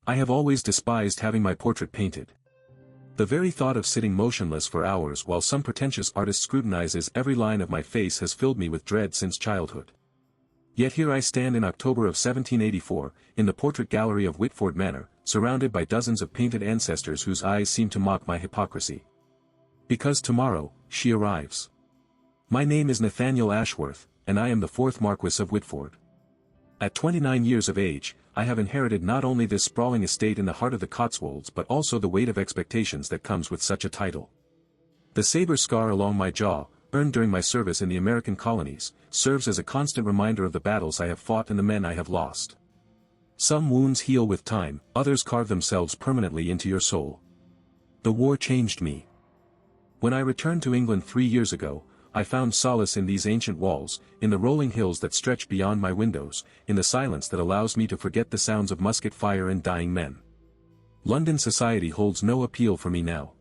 I have always despised having my portrait painted. The very thought of sitting motionless for hours while some pretentious artist scrutinizes every line of my face has filled me with dread since childhood. Yet here I stand in October of 1784, in the portrait gallery of Whitford Manor, surrounded by dozens of painted ancestors whose eyes seem to mock my hypocrisy. Because tomorrow, she arrives. My name is Nathaniel Ashworth, and I am the 4th Marquess of Whitford. At 29 years of age, I have inherited not only this sprawling estate in the heart of the Cotswolds but also the weight of expectations that comes with such a title. The saber scar along my jaw, earned during my service in the American colonies, serves as a constant reminder of the battles I have fought and the men I have lost. Some wounds heal with time, others carve themselves permanently into your soul. The war changed me. When I returned to England 3 years ago, I found solace in these ancient walls, in the rolling hills that stretch beyond my windows, in the silence that allows me to forget the sounds of musket fire and dying men. London society holds no appeal for me now.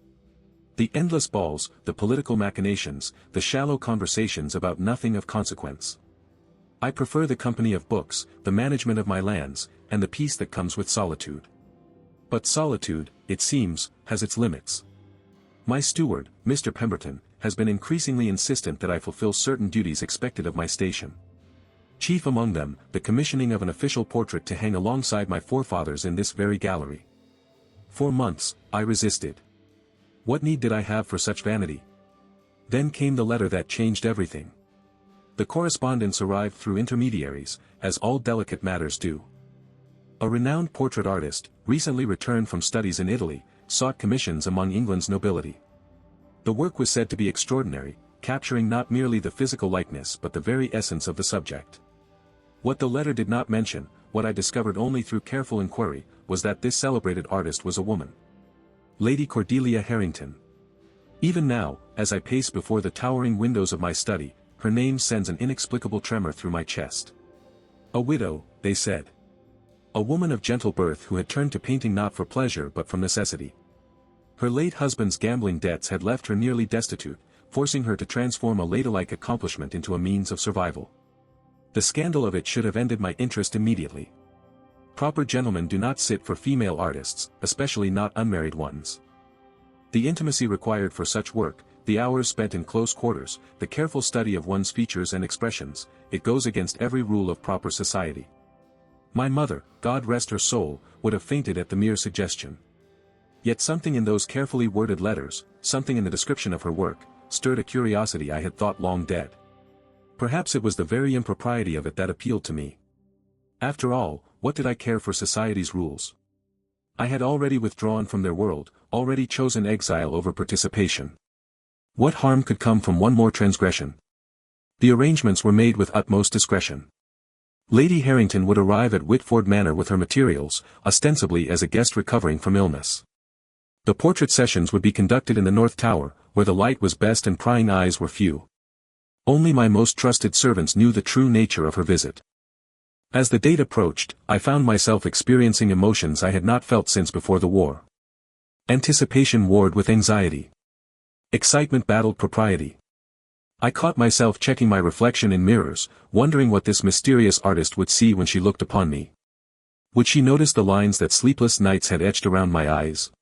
The endless balls, the political machinations, the shallow conversations about nothing of consequence. I prefer the company of books, the management of my lands, and the peace that comes with solitude. But solitude, it seems, has its limits. My steward, Mr. Pemberton, has been increasingly insistent that I fulfill certain duties expected of my station. Chief among them, the commissioning of an official portrait to hang alongside my forefathers in this very gallery. For months, I resisted. What need did I have for such vanity? Then came the letter that changed everything. The correspondence arrived through intermediaries, as all delicate matters do. A renowned portrait artist, recently returned from studies in Italy, sought commissions among England's nobility. The work was said to be extraordinary, capturing not merely the physical likeness but the very essence of the subject. What the letter did not mention, what I discovered only through careful inquiry, was that this celebrated artist was a woman. Lady Cordelia Harrington. Even now, as I pace before the towering windows of my study, her name sends an inexplicable tremor through my chest. A widow, they said. A woman of gentle birth who had turned to painting not for pleasure but from necessity. Her late husband's gambling debts had left her nearly destitute, forcing her to transform a ladylike accomplishment into a means of survival. The scandal of it should have ended my interest immediately. Proper gentlemen do not sit for female artists, especially not unmarried ones. The intimacy required for such work, the hours spent in close quarters, the careful study of one's features and expressions, it goes against every rule of proper society. My mother, God rest her soul, would have fainted at the mere suggestion. Yet something in those carefully worded letters, something in the description of her work, stirred a curiosity I had thought long dead. Perhaps it was the very impropriety of it that appealed to me. After all, what did I care for society's rules? I had already withdrawn from their world, already chosen exile over participation. What harm could come from one more transgression? The arrangements were made with utmost discretion. Lady Harrington would arrive at Whitford Manor with her materials, ostensibly as a guest recovering from illness. The portrait sessions would be conducted in the North Tower, where the light was best and prying eyes were few. Only my most trusted servants knew the true nature of her visit. As the date approached, I found myself experiencing emotions I had not felt since before the war. Anticipation warred with anxiety. Excitement battled propriety. I caught myself checking my reflection in mirrors, wondering what this mysterious artist would see when she looked upon me. Would she notice the lines that sleepless nights had etched around my eyes?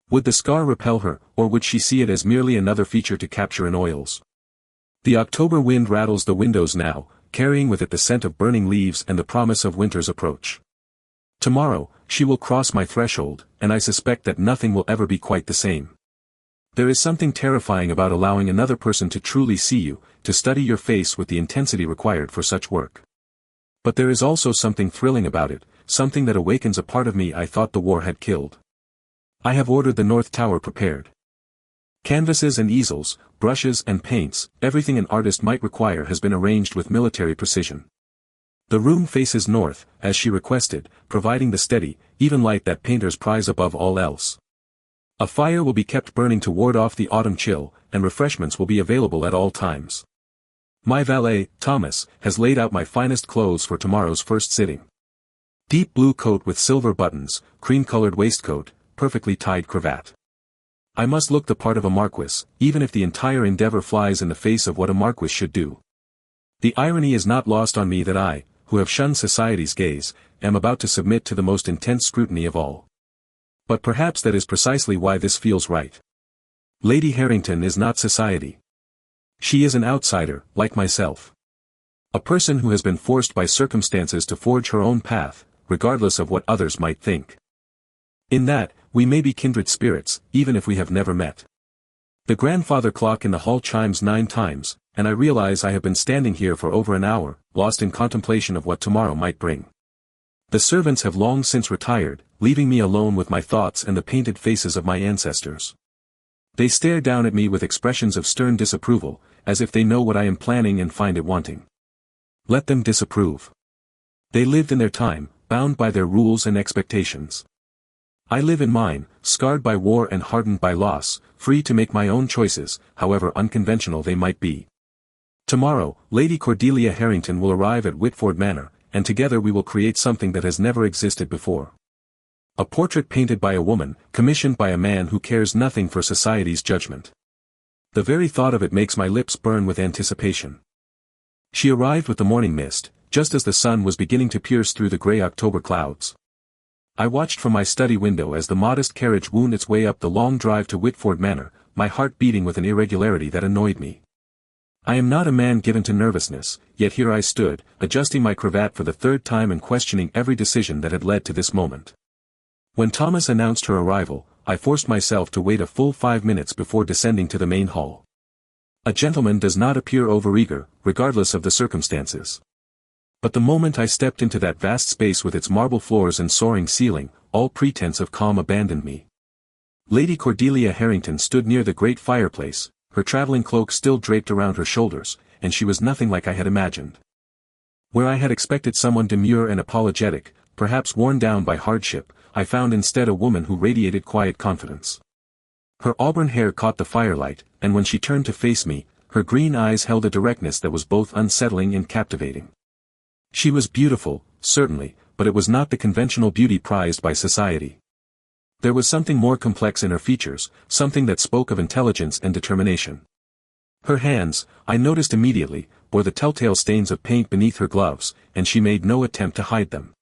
Would the scar repel her, or would she see it as merely another feature to capture in oils? The October wind rattles the windows now, carrying with it the scent of burning leaves and the promise of winter's approach. Tomorrow, she will cross my threshold, and I suspect that nothing will ever be quite the same. There is something terrifying about allowing another person to truly see you, to study your face with the intensity required for such work. But there is also something thrilling about it, something that awakens a part of me I thought the war had killed. I have ordered the North Tower prepared. Canvases and easels, brushes and paints, everything an artist might require has been arranged with military precision. The room faces north, as she requested, providing the steady, even light that painters prize above all else. A fire will be kept burning to ward off the autumn chill, and refreshments will be available at all times. My valet, Thomas, has laid out my finest clothes for tomorrow's first sitting. Deep blue coat with silver buttons, cream-colored waistcoat, perfectly tied cravat. I must look the part of a marquis, even if the entire endeavor flies in the face of what a marquis should do. The irony is not lost on me that I, who have shunned society's gaze, am about to submit to the most intense scrutiny of all. But perhaps that is precisely why this feels right. Lady Harrington is not society. She is an outsider, like myself. A person who has been forced by circumstances to forge her own path, regardless of what others might think. In that, we may be kindred spirits, even if we have never met. The grandfather clock in the hall chimes 9 times, and I realize I have been standing here for over an hour, lost in contemplation of what tomorrow might bring. The servants have long since retired, leaving me alone with my thoughts and the painted faces of my ancestors. They stare down at me with expressions of stern disapproval, as if they know what I am planning and find it wanting. Let them disapprove. They lived in their time, bound by their rules and expectations. I live in mine, scarred by war and hardened by loss, free to make my own choices, however unconventional they might be. Tomorrow, Lady Cordelia Harrington will arrive at Whitford Manor, and together we will create something that has never existed before. A portrait painted by a woman, commissioned by a man who cares nothing for society's judgment. The very thought of it makes my lips burn with anticipation. She arrived with the morning mist, just as the sun was beginning to pierce through the grey October clouds. I watched from my study window as the modest carriage wound its way up the long drive to Whitford Manor, my heart beating with an irregularity that annoyed me. I am not a man given to nervousness, yet here I stood, adjusting my cravat for the 3rd time and questioning every decision that had led to this moment. When Thomas announced her arrival, I forced myself to wait a full 5 minutes before descending to the main hall. A gentleman does not appear overeager, regardless of the circumstances. But the moment I stepped into that vast space with its marble floors and soaring ceiling, all pretense of calm abandoned me. Lady Cordelia Harrington stood near the great fireplace, her traveling cloak still draped around her shoulders, and she was nothing like I had imagined. Where I had expected someone demure and apologetic, perhaps worn down by hardship, I found instead a woman who radiated quiet confidence. Her auburn hair caught the firelight, and when she turned to face me, her green eyes held a directness that was both unsettling and captivating. She was beautiful, certainly, but it was not the conventional beauty prized by society. There was something more complex in her features, something that spoke of intelligence and determination. Her hands, I noticed immediately, bore the telltale stains of paint beneath her gloves, and she made no attempt to hide them.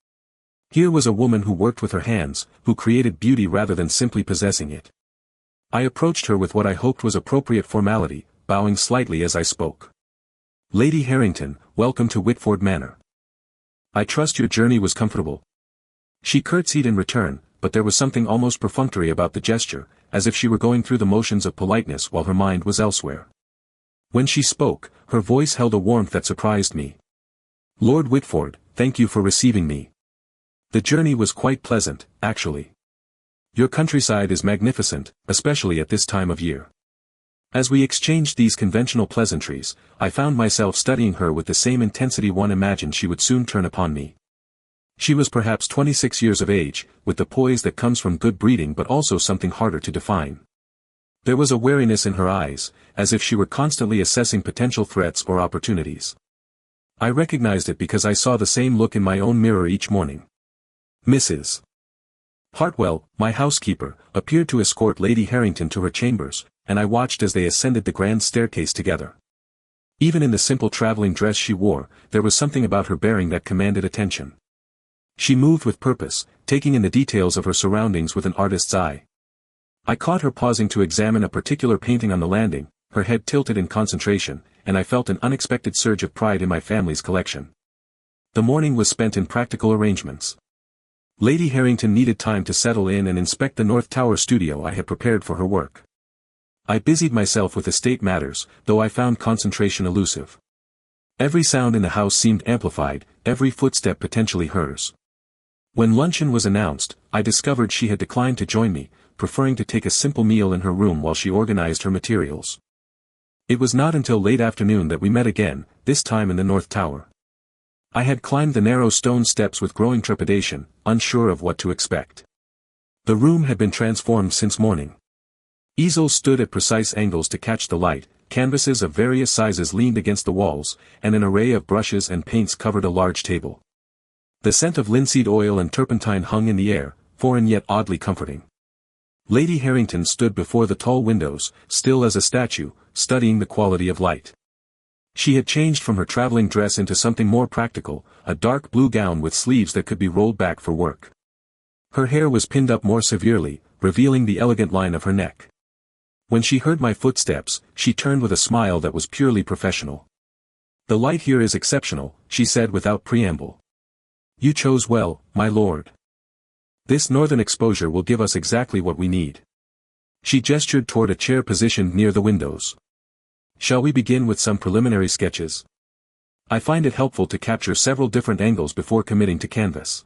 Here was a woman who worked with her hands, who created beauty rather than simply possessing it. I approached her with what I hoped was appropriate formality, bowing slightly as I spoke. Lady Harrington, welcome to Whitford Manor. I trust your journey was comfortable. She curtsied in return, but there was something almost perfunctory about the gesture, as if she were going through the motions of politeness while her mind was elsewhere. When she spoke, her voice held a warmth that surprised me. Lord Whitford, thank you for receiving me. The journey was quite pleasant, actually. Your countryside is magnificent, especially at this time of year. As we exchanged these conventional pleasantries, I found myself studying her with the same intensity one imagined she would soon turn upon me. She was perhaps 26 years of age, with the poise that comes from good breeding but also something harder to define. There was a wariness in her eyes, as if she were constantly assessing potential threats or opportunities. I recognized it because I saw the same look in my own mirror each morning. Mrs. Hartwell, my housekeeper, appeared to escort Lady Harrington to her chambers, and I watched as they ascended the grand staircase together. Even in the simple traveling dress she wore, there was something about her bearing that commanded attention. She moved with purpose, taking in the details of her surroundings with an artist's eye. I caught her pausing to examine a particular painting on the landing, her head tilted in concentration, and I felt an unexpected surge of pride in my family's collection. The morning was spent in practical arrangements. Lady Harrington needed time to settle in and inspect the North Tower studio I had prepared for her work. I busied myself with estate matters, though I found concentration elusive. Every sound in the house seemed amplified, every footstep potentially hers. When luncheon was announced, I discovered she had declined to join me, preferring to take a simple meal in her room while she organized her materials. It was not until late afternoon that we met again, this time in the North Tower. I had climbed the narrow stone steps with growing trepidation, unsure of what to expect. The room had been transformed since morning. Easels stood at precise angles to catch the light, canvases of various sizes leaned against the walls, and an array of brushes and paints covered a large table. The scent of linseed oil and turpentine hung in the air, foreign yet oddly comforting. Lady Harrington stood before the tall windows, still as a statue, studying the quality of light. She had changed from her traveling dress into something more practical, a dark blue gown with sleeves that could be rolled back for work. Her hair was pinned up more severely, revealing the elegant line of her neck. When she heard my footsteps, she turned with a smile that was purely professional. "The light here is exceptional," she said without preamble. "You chose well, my lord. This northern exposure will give us exactly what we need." She gestured toward a chair positioned near the windows. "Shall we begin with some preliminary sketches? I find it helpful to capture several different angles before committing to canvas."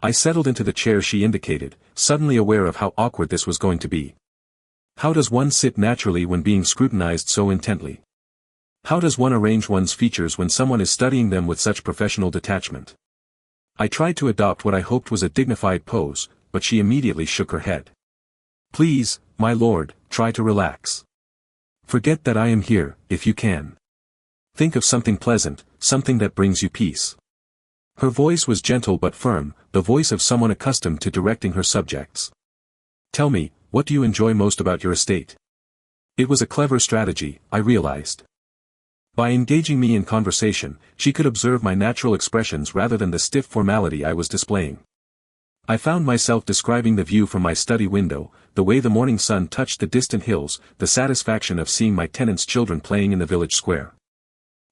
I settled into the chair she indicated, suddenly aware of how awkward this was going to be. How does one sit naturally when being scrutinized so intently? How does one arrange one's features when someone is studying them with such professional detachment? I tried to adopt what I hoped was a dignified pose, but she immediately shook her head. "Please, my lord, try to relax. Forget that I am here, if you can. Think of something pleasant, something that brings you peace." Her voice was gentle but firm, the voice of someone accustomed to directing her subjects. "Tell me, what do you enjoy most about your estate?" It was a clever strategy, I realized. By engaging me in conversation, she could observe my natural expressions rather than the stiff formality I was displaying. I found myself describing the view from my study window, the way the morning sun touched the distant hills, the satisfaction of seeing my tenants' children playing in the village square.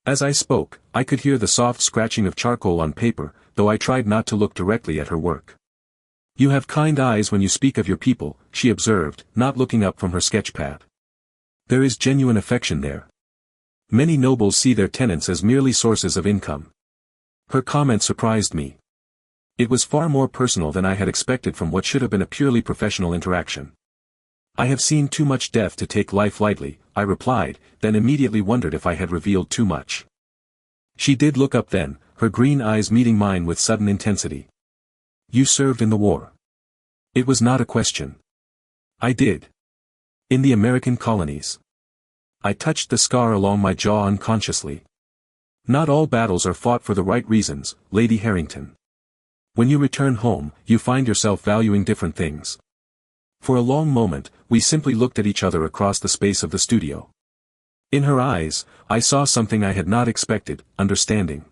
As I spoke, I could hear the soft scratching of charcoal on paper, though I tried not to look directly at her work. "You have kind eyes when you speak of your people," she observed, not looking up from her sketchpad. "There is genuine affection there. Many nobles see their tenants as merely sources of income." Her comment surprised me. It was far more personal than I had expected from what should have been a purely professional interaction. "I have seen too much death to take life lightly," I replied, then immediately wondered if I had revealed too much. She did look up then, her green eyes meeting mine with sudden intensity. "You served in the war." It was not a question. "I did. In the American colonies." I touched the scar along my jaw unconsciously. "Not all battles are fought for the right reasons, Lady Harrington. When you return home, you find yourself valuing different things." For a long moment, we simply looked at each other across the space of the studio. In her eyes, I saw something I had not expected, understanding.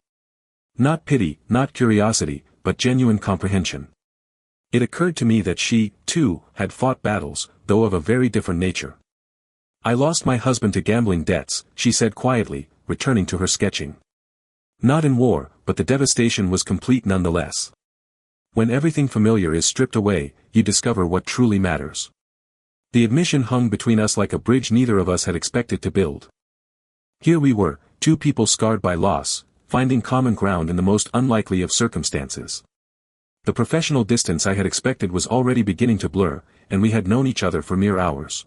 Not pity, not curiosity, but genuine comprehension. It occurred to me that she, too, had fought battles, though of a very different nature. "I lost my husband to gambling debts," she said quietly, returning to her sketching. "Not in war, but the devastation was complete nonetheless. When everything familiar is stripped away, you discover what truly matters." The admission hung between us like a bridge neither of us had expected to build. Here we were, two people scarred by loss, finding common ground in the most unlikely of circumstances. The professional distance I had expected was already beginning to blur, and we had known each other for mere hours.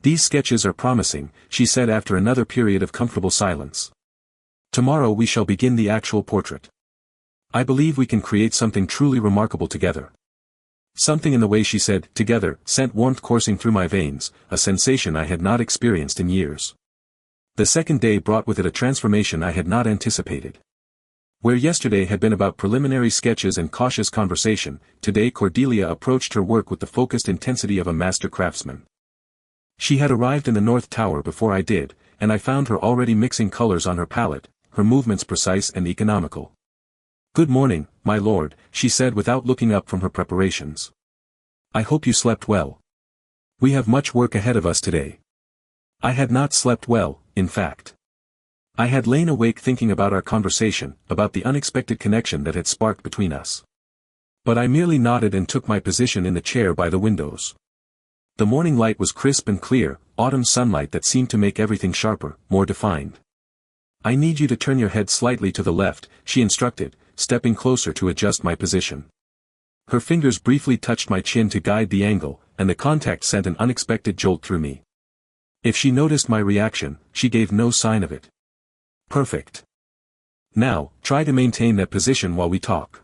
"These sketches are promising," she said after another period of comfortable silence. "Tomorrow we shall begin the actual portrait. I believe we can create something truly remarkable together." Something in the way she said "together" sent warmth coursing through my veins, a sensation I had not experienced in years. The second day brought with it a transformation I had not anticipated. Where yesterday had been about preliminary sketches and cautious conversation, today Cordelia approached her work with the focused intensity of a master craftsman. She had arrived in the North Tower before I did, and I found her already mixing colors on her palette, her movements precise and economical. "Good morning, my lord," she said without looking up from her preparations. "I hope you slept well. We have much work ahead of us today." I had not slept well, in fact. I had lain awake thinking about our conversation, about the unexpected connection that had sparked between us. But I merely nodded and took my position in the chair by the windows. The morning light was crisp and clear, autumn sunlight that seemed to make everything sharper, more defined. "I need you to turn your head slightly to the left," she instructed, stepping closer to adjust my position. Her fingers briefly touched my chin to guide the angle, and the contact sent an unexpected jolt through me. If she noticed my reaction, she gave no sign of it. "Perfect. Now, try to maintain that position while we talk."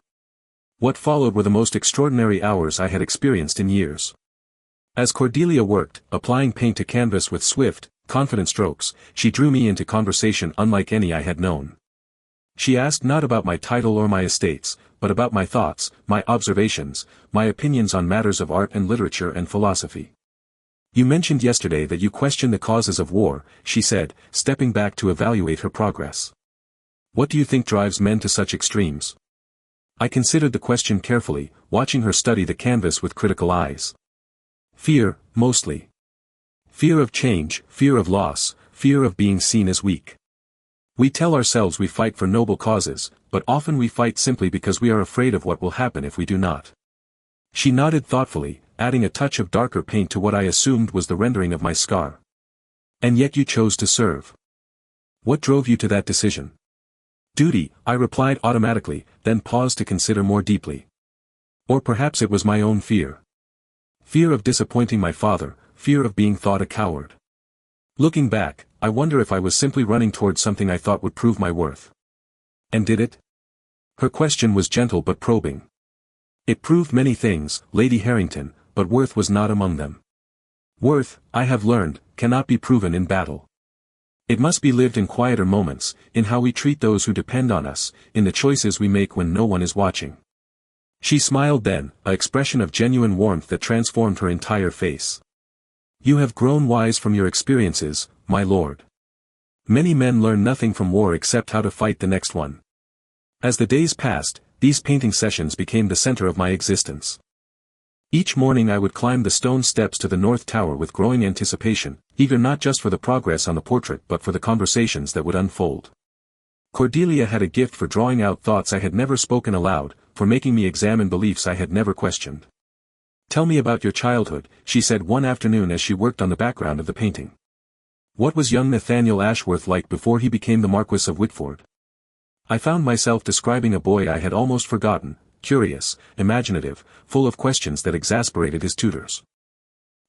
What followed were the most extraordinary hours I had experienced in years. As Cordelia worked, applying paint to canvas with swift, confident strokes, she drew me into conversation unlike any I had known. She asked not about my title or my estates, but about my thoughts, my observations, my opinions on matters of art and literature and philosophy. You mentioned yesterday that you question the causes of war, she said, stepping back to evaluate her progress. What do you think drives men to such extremes? I considered the question carefully, watching her study the canvas with critical eyes. Fear, mostly. Fear of change, fear of loss, fear of being seen as weak. We tell ourselves we fight for noble causes, but often we fight simply because we are afraid of what will happen if we do not. She nodded thoughtfully, adding a touch of darker paint to what I assumed was the rendering of my scar. And yet you chose to serve. What drove you to that decision? Duty, I replied automatically, then paused to consider more deeply. Or perhaps it was my own fear. Fear of disappointing my father, fear of being thought a coward. Looking back, I wonder if I was simply running towards something I thought would prove my worth. And did it? Her question was gentle but probing. It proved many things, Lady Harrington, but worth was not among them. Worth, I have learned, cannot be proven in battle. It must be lived in quieter moments, in how we treat those who depend on us, in the choices we make when no one is watching. She smiled then, an expression of genuine warmth that transformed her entire face. You have grown wise from your experiences, my lord. Many men learn nothing from war except how to fight the next one. As the days passed, these painting sessions became the center of my existence. Each morning I would climb the stone steps to the North Tower with growing anticipation, eager not just for the progress on the portrait but for the conversations that would unfold. Cordelia had a gift for drawing out thoughts I had never spoken aloud, for making me examine beliefs I had never questioned. Tell me about your childhood, she said one afternoon as she worked on the background of the painting. What was young Nathaniel Ashworth like before he became the Marquess of Whitford? I found myself describing a boy I had almost forgotten, curious, imaginative, full of questions that exasperated his tutors.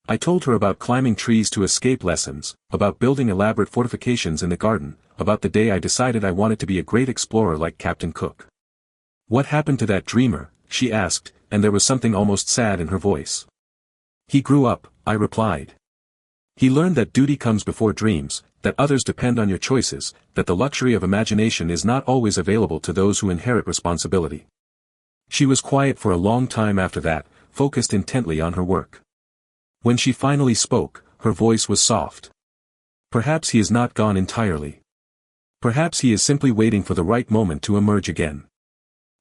I told her about climbing trees to escape lessons, about building elaborate fortifications in the garden, about the day I decided I wanted to be a great explorer like Captain Cook. What happened to that dreamer, she asked, and there was something almost sad in her voice. He grew up, I replied. He learned that duty comes before dreams, that others depend on your choices, that the luxury of imagination is not always available to those who inherit responsibility. She was quiet for a long time after that, focused intently on her work. When she finally spoke, her voice was soft. Perhaps he is not gone entirely. Perhaps he is simply waiting for the right moment to emerge again.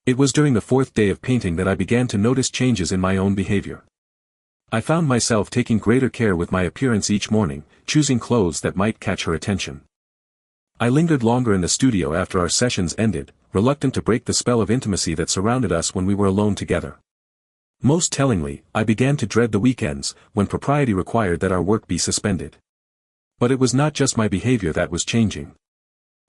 It was during the fourth day of painting that I began to notice changes in my own behavior. I found myself taking greater care with my appearance each morning, choosing clothes that might catch her attention. I lingered longer in the studio after our sessions ended, reluctant to break the spell of intimacy that surrounded us when we were alone together. Most tellingly, I began to dread the weekends, when propriety required that our work be suspended. But it was not just my behavior that was changing.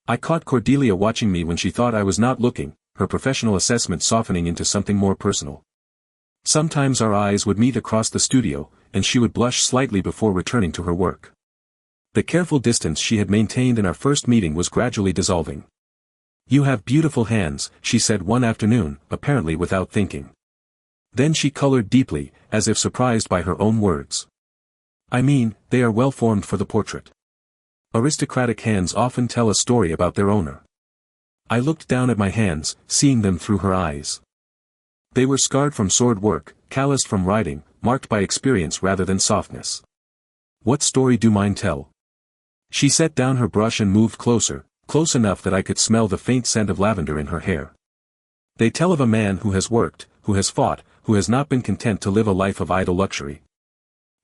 I caught Cordelia watching me when she thought I was not looking, her professional assessment softening into something more personal. Sometimes our eyes would meet across the studio, and she would blush slightly before returning to her work. The careful distance she had maintained in our first meeting was gradually dissolving. You have beautiful hands, she said one afternoon, apparently without thinking. Then she colored deeply, as if surprised by her own words. I mean, they are well formed for the portrait. Aristocratic hands often tell a story about their owner. I looked down at my hands, seeing them through her eyes. They were scarred from sword work, calloused from riding, marked by experience rather than softness. What story do mine tell? She set down her brush and moved closer, close enough that I could smell the faint scent of lavender in her hair. They tell of a man who has worked, who has fought, who has not been content to live a life of idle luxury.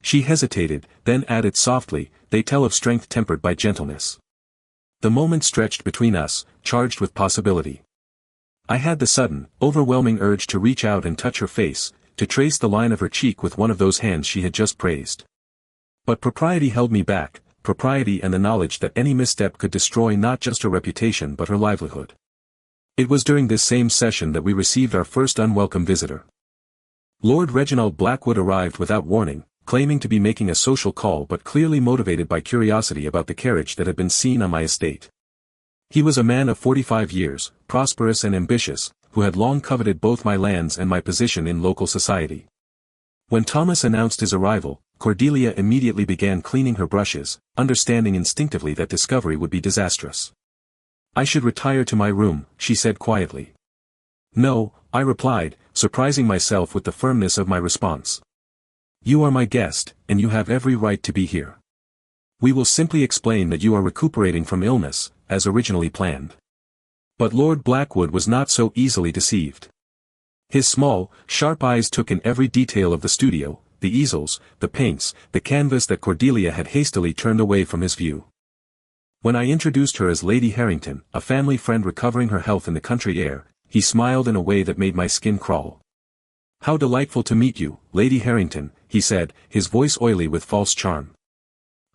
She hesitated, then added softly, they tell of strength tempered by gentleness. The moment stretched between us, charged with possibility. I had the sudden, overwhelming urge to reach out and touch her face, to trace the line of her cheek with one of those hands she had just praised. But propriety held me back, propriety and the knowledge that any misstep could destroy not just her reputation but her livelihood. It was during this same session that we received our first unwelcome visitor. Lord Reginald Blackwood arrived without warning, claiming to be making a social call but clearly motivated by curiosity about the carriage that had been seen on my estate. He was a man of 45 years, prosperous and ambitious, who had long coveted both my lands and my position in local society. When Thomas announced his arrival, Cordelia immediately began cleaning her brushes, understanding instinctively that discovery would be disastrous. I should retire to my room, she said quietly. No, I replied, surprising myself with the firmness of my response. You are my guest, and you have every right to be here. We will simply explain that you are recuperating from illness, as originally planned. But Lord Blackwood was not so easily deceived. His small, sharp eyes took in every detail of the studio, the easels, the paints, the canvas that Cordelia had hastily turned away from his view. When I introduced her as Lady Harrington, a family friend recovering her health in the country air, he smiled in a way that made my skin crawl. "How delightful to meet you, Lady Harrington," he said, his voice oily with false charm.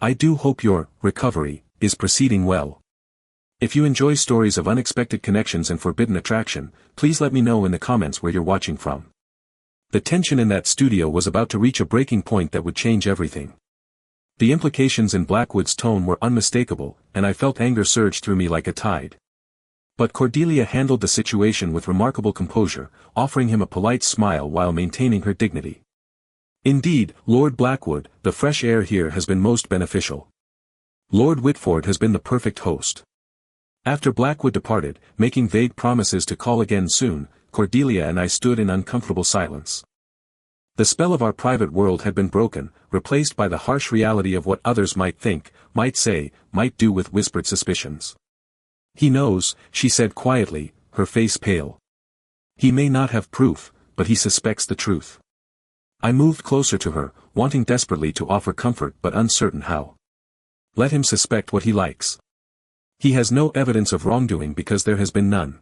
"I do hope your recovery is proceeding well. If you enjoy stories of unexpected connections and forbidden attraction, please let me know in the comments where you're watching from." The tension in that studio was about to reach a breaking point that would change everything. The implications in Blackwood's tone were unmistakable, and I felt anger surge through me like a tide. But Cordelia handled the situation with remarkable composure, offering him a polite smile while maintaining her dignity. "Indeed, Lord Blackwood, the fresh air here has been most beneficial. Lord Whitford has been the perfect host." After Blackwood departed, making vague promises to call again soon, Cordelia and I stood in uncomfortable silence. The spell of our private world had been broken, replaced by the harsh reality of what others might think, might say, might do with whispered suspicions. "He knows," she said quietly, her face pale. "He may not have proof, but he suspects the truth." I moved closer to her, wanting desperately to offer comfort but uncertain how. "Let him suspect what he likes. He has no evidence of wrongdoing because there has been none."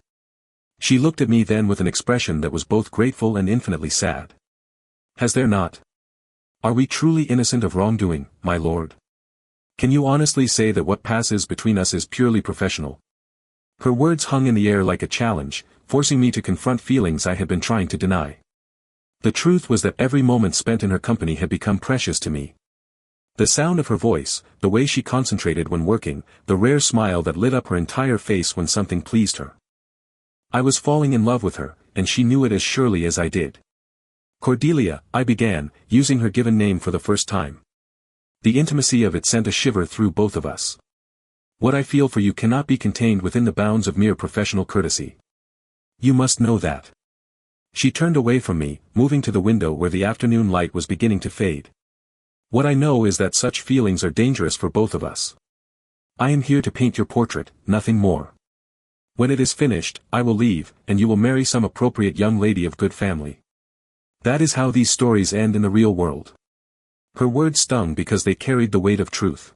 She looked at me then with an expression that was both grateful and infinitely sad. "Has there not? Are we truly innocent of wrongdoing, my lord? Can you honestly say that what passes between us is purely professional?" Her words hung in the air like a challenge, forcing me to confront feelings I had been trying to deny. The truth was that every moment spent in her company had become precious to me. The sound of her voice, the way she concentrated when working, the rare smile that lit up her entire face when something pleased her. I was falling in love with her, and she knew it as surely as I did. "Cordelia," I began, using her given name for the first time. The intimacy of it sent a shiver through both of us. "What I feel for you cannot be contained within the bounds of mere professional courtesy. You must know that." She turned away from me, moving to the window where the afternoon light was beginning to fade. "What I know is that such feelings are dangerous for both of us. I am here to paint your portrait, nothing more. When it is finished, I will leave, and you will marry some appropriate young lady of good family. That is how these stories end in the real world." Her words stung because they carried the weight of truth.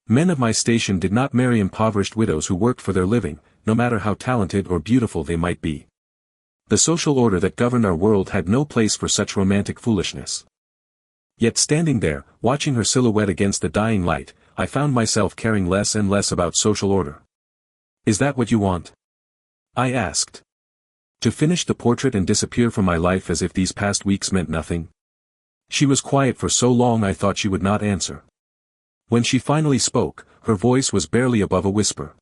Men of my station did not marry impoverished widows who worked for their living, no matter how talented or beautiful they might be. The social order that governed our world had no place for such romantic foolishness. Yet standing there, watching her silhouette against the dying light, I found myself caring less and less about social order. "Is that what you want?" I asked. "To finish the portrait and disappear from my life as if these past weeks meant nothing?" She was quiet for so long I thought she would not answer. When she finally spoke, her voice was barely above a whisper.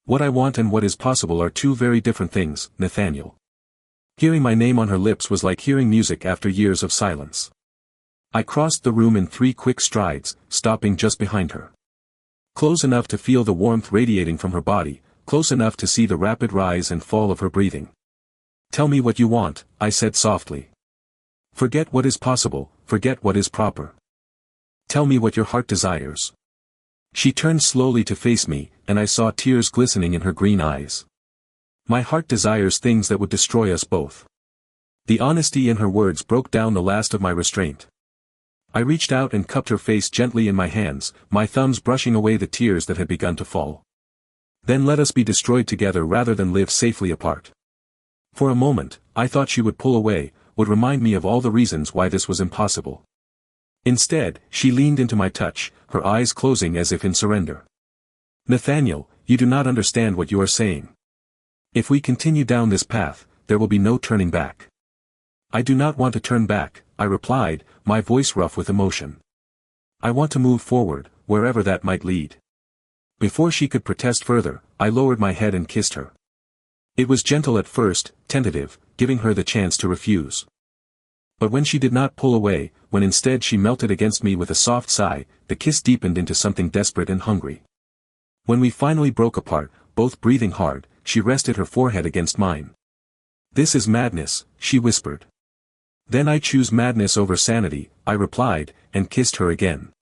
"What I want and what is possible are two very different things, Nathaniel." Hearing my name on her lips was like hearing music after years of silence. I crossed the room in 3 quick strides, stopping just behind her. Close enough to feel the warmth radiating from her body, close enough to see the rapid rise and fall of her breathing. "Tell me what you want," I said softly. "Forget what is possible, forget what is proper. Tell me what your heart desires." She turned slowly to face me, and I saw tears glistening in her green eyes. "My heart desires things that would destroy us both." The honesty in her words broke down the last of my restraint. I reached out and cupped her face gently in my hands, my thumbs brushing away the tears that had begun to fall. "Then let us be destroyed together rather than live safely apart." For a moment, I thought she would pull away, would remind me of all the reasons why this was impossible. Instead, she leaned into my touch, her eyes closing as if in surrender. "Nathaniel, you do not understand what you are saying. If we continue down this path, there will be no turning back." "I do not want to turn back," I replied, my voice rough with emotion. "I want to move forward, wherever that might lead." Before she could protest further, I lowered my head and kissed her. It was gentle at first, tentative, giving her the chance to refuse. But when she did not pull away, when instead she melted against me with a soft sigh, the kiss deepened into something desperate and hungry. When we finally broke apart, both breathing hard, she rested her forehead against mine. "This is madness," she whispered. Then I choose madness over sanity, I replied, and kissed her again.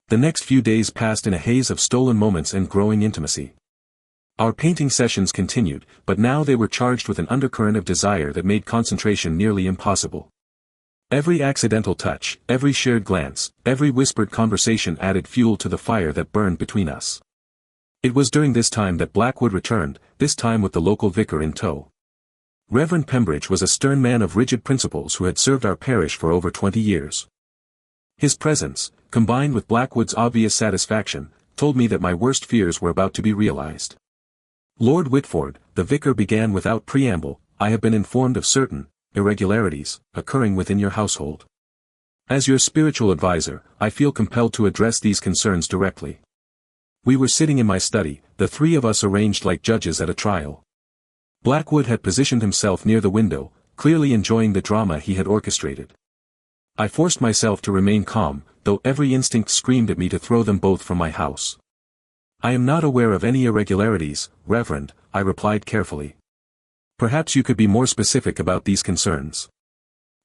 The next few days passed in a haze of stolen moments and growing intimacy. Our painting sessions continued, but now they were charged with an undercurrent of desire that made concentration nearly impossible. Every accidental touch, every shared glance, every whispered conversation added fuel to the fire that burned between us. It was during this time that Blackwood returned, this time with the local vicar in tow. Reverend Pembridge was a stern man of rigid principles who had served our parish for over 20 years. His presence, combined with Blackwood's obvious satisfaction, told me that my worst fears were about to be realized. "Lord Whitford," the vicar began without preamble, "I have been informed of certain irregularities occurring within your household. As your spiritual advisor, I feel compelled to address these concerns directly." We were sitting in my study, the three of us arranged like judges at a trial. Blackwood had positioned himself near the window, clearly enjoying the drama he had orchestrated. I forced myself to remain calm, though every instinct screamed at me to throw them both from my house. "I am not aware of any irregularities, Reverend," I replied carefully. "Perhaps you could be more specific about these concerns."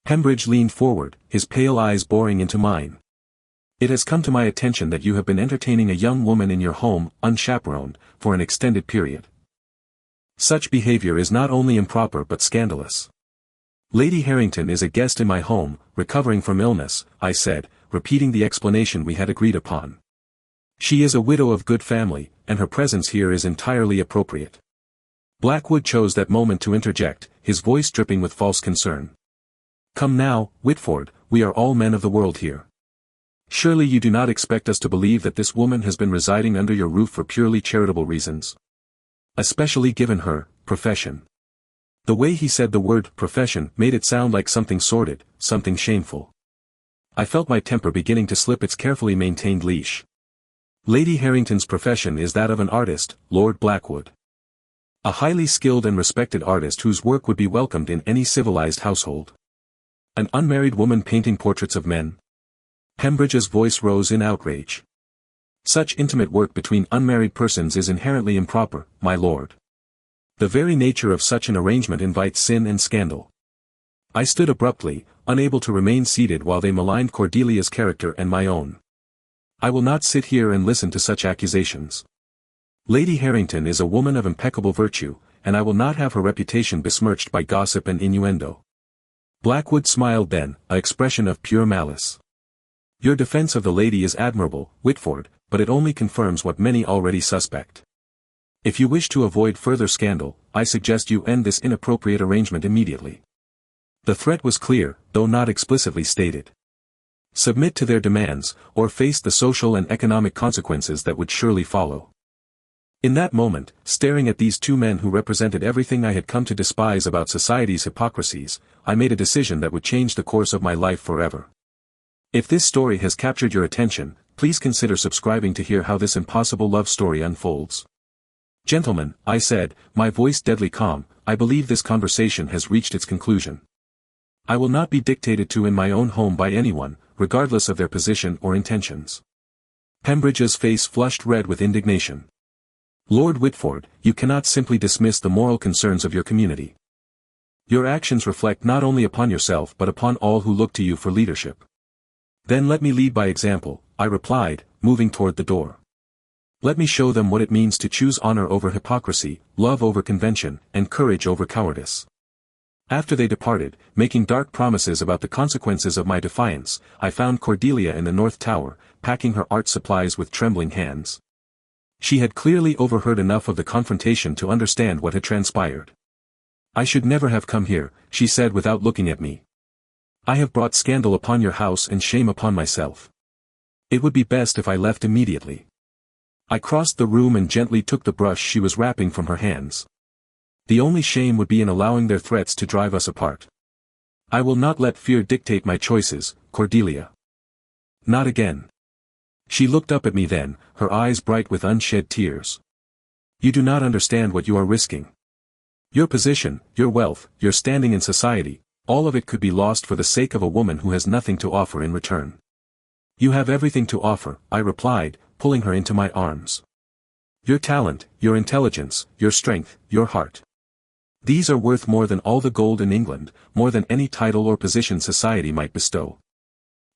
Pembridge leaned forward, his pale eyes boring into mine. "It has come to my attention that you have been entertaining a young woman in your home, unchaperoned, for an extended period. Such behavior is not only improper but scandalous." "Lady Harrington is a guest in my home, recovering from illness," I said, repeating the explanation we had agreed upon. "She is a widow of good family, and her presence here is entirely appropriate." Blackwood chose that moment to interject, his voice dripping with false concern. "Come now, Whitford, we are all men of the world here. Surely you do not expect us to believe that this woman has been residing under your roof for purely charitable reasons? Especially given her profession." The way he said the word profession made it sound like something sordid, something shameful. I felt my temper beginning to slip its carefully maintained leash. "Lady Harrington's profession is that of an artist, Lord Blackwood. A highly skilled and respected artist whose work would be welcomed in any civilized household. An unmarried woman painting portraits of men?" Pembridge's voice rose in outrage. "Such intimate work between unmarried persons is inherently improper, my lord. The very nature of such an arrangement invites sin and scandal." I stood abruptly, unable to remain seated while they maligned Cordelia's character and my own. "I will not sit here and listen to such accusations. Lady Harrington is a woman of impeccable virtue, and I will not have her reputation besmirched by gossip and innuendo." Blackwood smiled then, an expression of pure malice. "Your defense of the lady is admirable, Whitford, but it only confirms what many already suspect. If you wish to avoid further scandal, I suggest you end this inappropriate arrangement immediately." The threat was clear, though not explicitly stated. Submit to their demands, or face the social and economic consequences that would surely follow. In that moment, staring at these two men who represented everything I had come to despise about society's hypocrisies, I made a decision that would change the course of my life forever. If this story has captured your attention, please consider subscribing to hear how this impossible love story unfolds. "Gentlemen," I said, my voice deadly calm, "I believe this conversation has reached its conclusion. I will not be dictated to in my own home by anyone, regardless of their position or intentions." Pembridge's face flushed red with indignation. "Lord Whitford, you cannot simply dismiss the moral concerns of your community. Your actions reflect not only upon yourself but upon all who look to you for leadership." "Then let me lead by example," I replied, moving toward the door. "Let me show them what it means to choose honor over hypocrisy, love over convention, and courage over cowardice." After they departed, making dark promises about the consequences of my defiance, I found Cordelia in the North Tower, packing her art supplies with trembling hands. She had clearly overheard enough of the confrontation to understand what had transpired. "I should never have come here," she said without looking at me. "I have brought scandal upon your house and shame upon myself. It would be best if I left immediately." I crossed the room and gently took the brush she was wrapping from her hands. "The only shame would be in allowing their threats to drive us apart. I will not let fear dictate my choices, Cordelia. Not again." She looked up at me then, her eyes bright with unshed tears. "You do not understand what you are risking. Your position, your wealth, your standing in society, all of it could be lost for the sake of a woman who has nothing to offer in return." "You have everything to offer," I replied, pulling her into my arms. "Your talent, your intelligence, your strength, your heart. These are worth more than all the gold in England, more than any title or position society might bestow.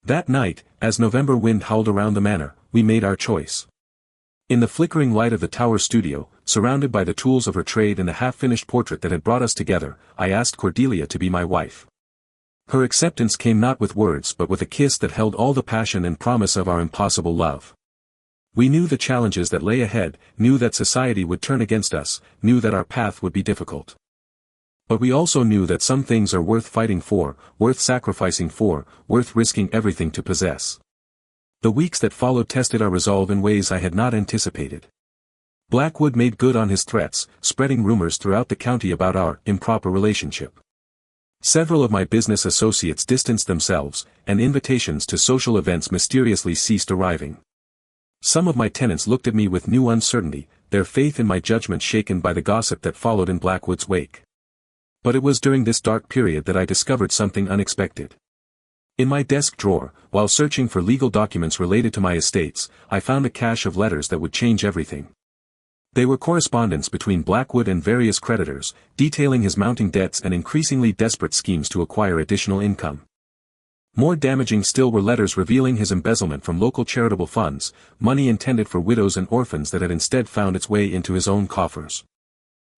That night, as November wind howled around the manor, we made our choice. In the flickering light of the tower studio, surrounded by the tools of her trade and the half-finished portrait that had brought us together, I asked Cordelia to be my wife. Her acceptance came not with words but with a kiss that held all the passion and promise of our impossible love. We knew the challenges that lay ahead, knew that society would turn against us, knew that our path would be difficult. But we also knew that some things are worth fighting for, worth sacrificing for, worth risking everything to possess. The weeks that followed tested our resolve in ways I had not anticipated. Blackwood made good on his threats, spreading rumors throughout the county about our improper relationship. Several of my business associates distanced themselves, and invitations to social events mysteriously ceased arriving. Some of my tenants looked at me with new uncertainty, their faith in my judgment shaken by the gossip that followed in Blackwood's wake. But it was during this dark period that I discovered something unexpected. In my desk drawer, while searching for legal documents related to my estates, I found a cache of letters that would change everything. They were correspondence between Blackwood and various creditors, detailing his mounting debts and increasingly desperate schemes to acquire additional income. More damaging still were letters revealing his embezzlement from local charitable funds, money intended for widows and orphans that had instead found its way into his own coffers.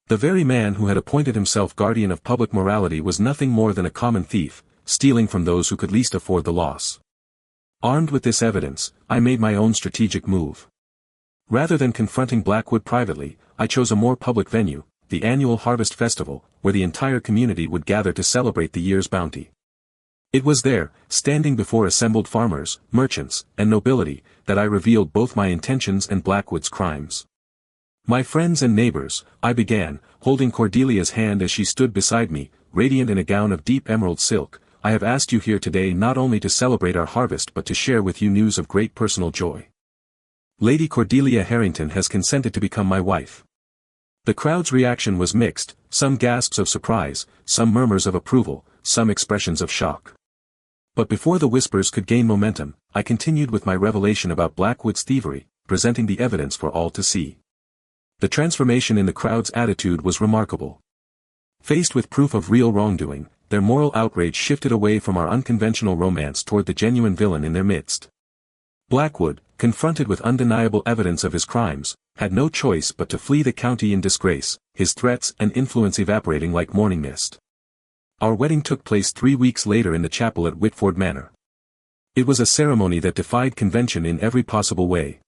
The very man who had appointed himself guardian of public morality was nothing more than a common thief, stealing from those who could least afford the loss. Armed with this evidence, I made my own strategic move. Rather than confronting Blackwood privately, I chose a more public venue, the annual Harvest Festival, where the entire community would gather to celebrate the year's bounty. It was there, standing before assembled farmers, merchants, and nobility, that I revealed both my intentions and Blackwood's crimes. My friends and neighbors, I began, holding Cordelia's hand as she stood beside me, radiant in a gown of deep emerald silk, I have asked you here today not only to celebrate our harvest but to share with you news of great personal joy. Lady Cordelia Harrington has consented to become my wife. The crowd's reaction was mixed, some gasps of surprise, some murmurs of approval, some expressions of shock. But before the whispers could gain momentum, I continued with my revelation about Blackwood's thievery, presenting the evidence for all to see. The transformation in the crowd's attitude was remarkable. Faced with proof of real wrongdoing, their moral outrage shifted away from our unconventional romance toward the genuine villain in their midst. Blackwood, confronted with undeniable evidence of his crimes, had no choice but to flee the county in disgrace, his threats and influence evaporating like morning mist. Our wedding took place 3 weeks later in the chapel at Whitford Manor. It was a ceremony that defied convention in every possible way.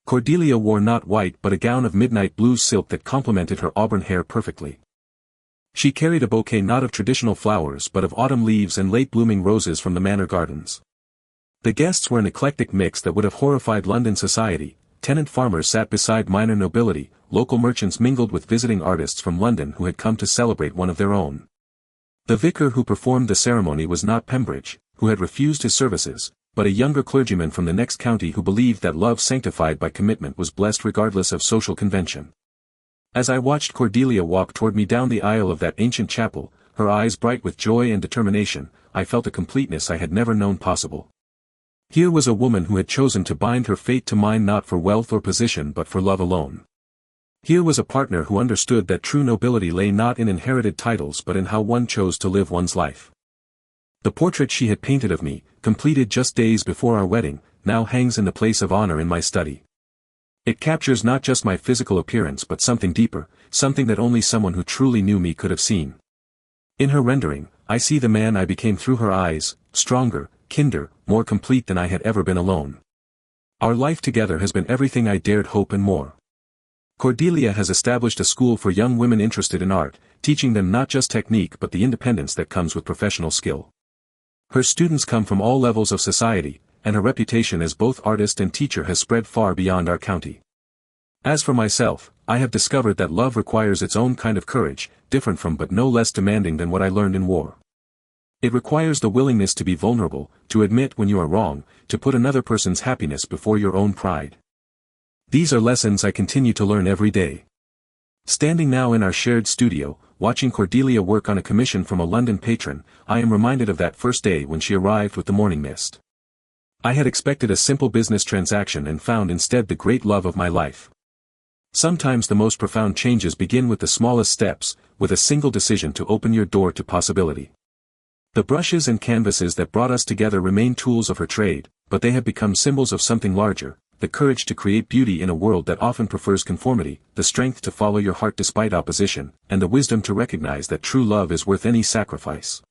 Cordelia wore not white but a gown of midnight blue silk that complemented her auburn hair perfectly. She carried a bouquet not of traditional flowers but of autumn leaves and late-blooming roses from the manor gardens. The guests were an eclectic mix that would have horrified London society. Tenant farmers sat beside minor nobility, local merchants mingled with visiting artists from London who had come to celebrate one of their own. The vicar who performed the ceremony was not Pembridge, who had refused his services, but a younger clergyman from the next county who believed that love sanctified by commitment was blessed regardless of social convention. As I watched Cordelia walk toward me down the aisle of that ancient chapel, her eyes bright with joy and determination, I felt a completeness I had never known possible. Here was a woman who had chosen to bind her fate to mine not for wealth or position but for love alone. Here was a partner who understood that true nobility lay not in inherited titles but in how one chose to live one's life. The portrait she had painted of me, completed just days before our wedding, now hangs in the place of honor in my study. It captures not just my physical appearance but something deeper, something that only someone who truly knew me could have seen. In her rendering, I see the man I became through her eyes, stronger, kinder, more complete than I had ever been alone. Our life together has been everything I dared hope and more. Cordelia has established a school for young women interested in art, teaching them not just technique but the independence that comes with professional skill. Her students come from all levels of society, and her reputation as both artist and teacher has spread far beyond our county. As for myself, I have discovered that love requires its own kind of courage, different from but no less demanding than what I learned in war. It requires the willingness to be vulnerable, to admit when you are wrong, to put another person's happiness before your own pride. These are lessons I continue to learn every day. Standing now in our shared studio, watching Cordelia work on a commission from a London patron, I am reminded of that first day when she arrived with the morning mist. I had expected a simple business transaction and found instead the great love of my life. Sometimes the most profound changes begin with the smallest steps, with a single decision to open your door to possibility. The brushes and canvases that brought us together remain tools of her trade, but they have become symbols of something larger: the courage to create beauty in a world that often prefers conformity, the strength to follow your heart despite opposition, and the wisdom to recognize that true love is worth any sacrifice.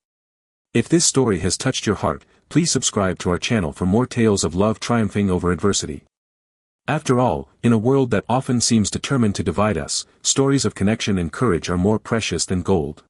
If this story has touched your heart, please subscribe to our channel for more tales of love triumphing over adversity. After all, in a world that often seems determined to divide us, stories of connection and courage are more precious than gold.